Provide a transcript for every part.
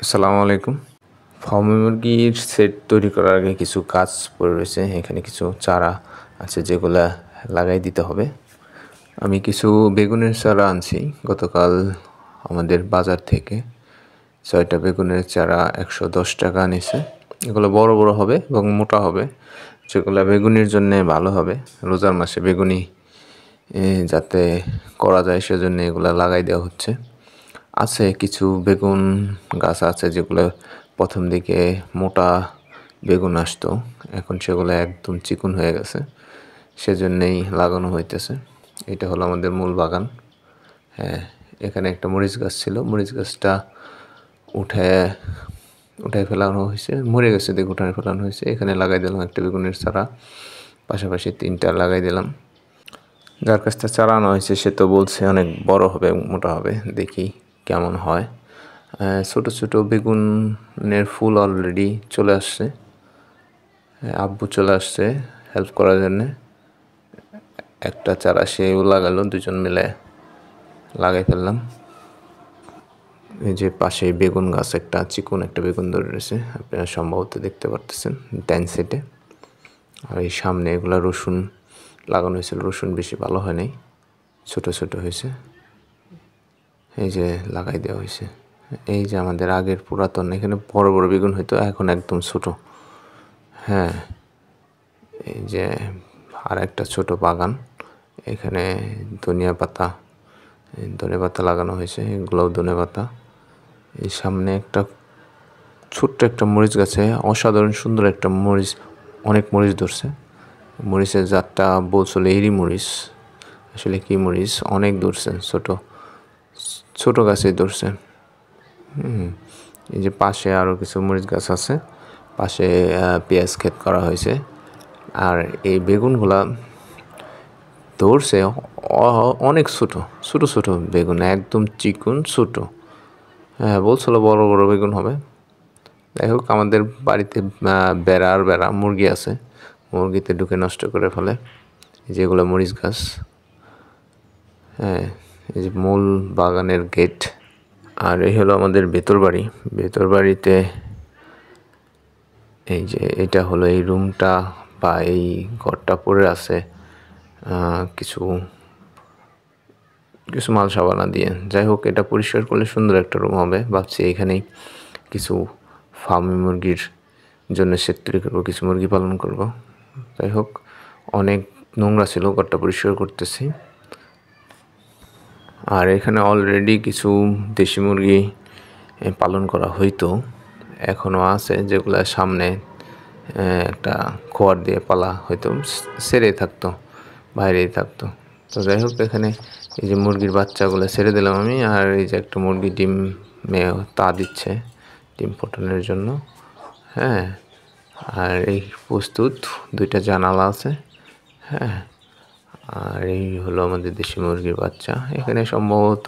আসসালামু আলাইকুম। ফার্মি মুরগির সেট তৈরি করার আগে কিছু কাজ পড়ে রয়েছে। এখানে কিছু চারা আছে যেগুলা লাগাই দিতে হবে। আমি কিছু বেগুনের চারা আনছি গতকাল আমাদের বাজার থেকে। ৬টা বেগুনের চারা ১১০ টাকা নিছে। এগুলো বড় বড় হবে এবং মোটা হবে, যেগুলো বেগুনির জন্যে ভালো হবে। রোজার মাসে বেগুনি যাতে করা যায় সেজন্য এগুলো লাগাই দেওয়া হচ্ছে। আছে কিছু বেগুন গাছ আছে যেগুলো প্রথম দিকে মোটা বেগুন আসতো, এখন সেগুলো একদম চিকন হয়ে গেছে, সেজন্যেই লাগানো হইতেছে। এটা হলো আমাদের মূল বাগান। হ্যাঁ, এখানে একটা মরিচ গাছ ছিল, মরিচ গাছটা উঠায় ফেলানো হয়েছে, মরে গেছে দেখে উঠায় ফেলানো হয়েছে। এখানে লাগাই দিলাম একটা বেগুনের চারা, পাশাপাশি 3টা লাগাই দিলাম। যার কাছ থেকে চারা আনা হয়েছে সে তো বলছে অনেক বড় হবে, মোটা হবে, দেখি কেমন হয়। ছোট ছোট বেগুনের ফুল অলরেডি চলে আসছে। আব্বু চলে আসছে হেল্প করার জন্যে। একটা চারা সেও লাগালো, দুজন মিলে লাগাই ফেললাম। এই যে পাশে বেগুন গাছ একটা চিকন একটা বেগুন ধরে রয়েছে, আপনারা সম্ভবত দেখতে পারতেছেন ডাইন সাইডে। আর এই সামনে এগুলা রসুন লাগানো হয়েছিল, রসুন বেশি ভালো হয় নাই, ছোট ছোট হয়েছে। এই যে লাগাই দেওয়া হয়েছে। এই যে আমাদের আগের পুরাতন, এখানে বড় বড় বেগুন হইতো, এখন একদম ছোট। হ্যাঁ, এই যে আর একটা ছোট বাগান, এখানে ধনিয়া পাতা লাগানো হয়েছে, এগুলোও ধনিয়া পাতা। এই সামনে একটা ছোট্ট একটা মরিচ গাছে অসাধারণ সুন্দর একটা মরিচ, অনেক মরিচ ধরছে। মরিচের জাতটা বলছিল এরি মরিচ, আসলে কি মরিচ অনেক ধরছে, ছোট গাছে ধরছে। এই যে পাশে আরও কিছু মরিচ গাছ আছে, পাশে পেঁয়াজ ক্ষেত করা হয়েছে। আর এই বেগুনগুলা ধরছে অনেক ছোট ছোট বেগুন, একদম চিকন ছোট। হ্যাঁ, বলছিল বড় বড় বেগুন হবে। যাই হোক, আমাদের বাড়িতে বেড়া মুরগি আছে, মুরগিতে ঢুকে নষ্ট করে ফেলে। যেগুলো মরিচ গাছ। হ্যাঁ, এই যে মূল বাগানের গেট। আর এই হলো আমাদের ভেতর বাড়িতে। এই যে এটা হলো এই রুমটা বা এই ঘরটা পড়ে আছে কিছু মাল সাবানা দিয়ে। যাই হোক, এটা পরিষ্কার করলে সুন্দর একটা রুম হবে। ভাবছি এখানেই কিছু ফার্মি মুরগির জন্য সেট তৈরি করবো, কিছু মুরগি পালন করব। যাই হোক, অনেক নোংরা ছিল, ঘরটা পরিষ্কার করতেছি। আর এখানে অলরেডি কিছু দেশি মুরগি পালন করা হইতো, এখনও আছে, যেগুলো সামনে একটা খোয়ার দিয়ে পালা হয়তো ছেড়ে থাকতো, বাইরেই থাকতো। তো যাই হোক, এখানে এই যে মুরগির বাচ্চাগুলো ছেড়ে দিলাম আমি। আর এই যে একটা মুরগি ডিম তা দিচ্ছে ডিম ফোটানোর জন্য। হ্যাঁ, আর এই প্রস্তুত 2টা জানালা আছে। হ্যাঁ, আর এই হলো আমাদের দেশি মুরগির বাচ্চা। এখানে সম্ভবত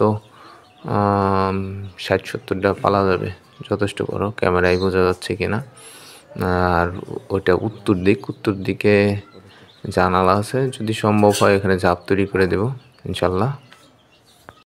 60-70টা পালা যাবে, যথেষ্ট বড়, ক্যামেরায় বোঝা যাচ্ছে কিনা। আর ওইটা উত্তর দিকে জানালা আছে, যদি সম্ভব হয় এখানে ঝাপ তৈরি করে দেব ইনশাল্লাহ।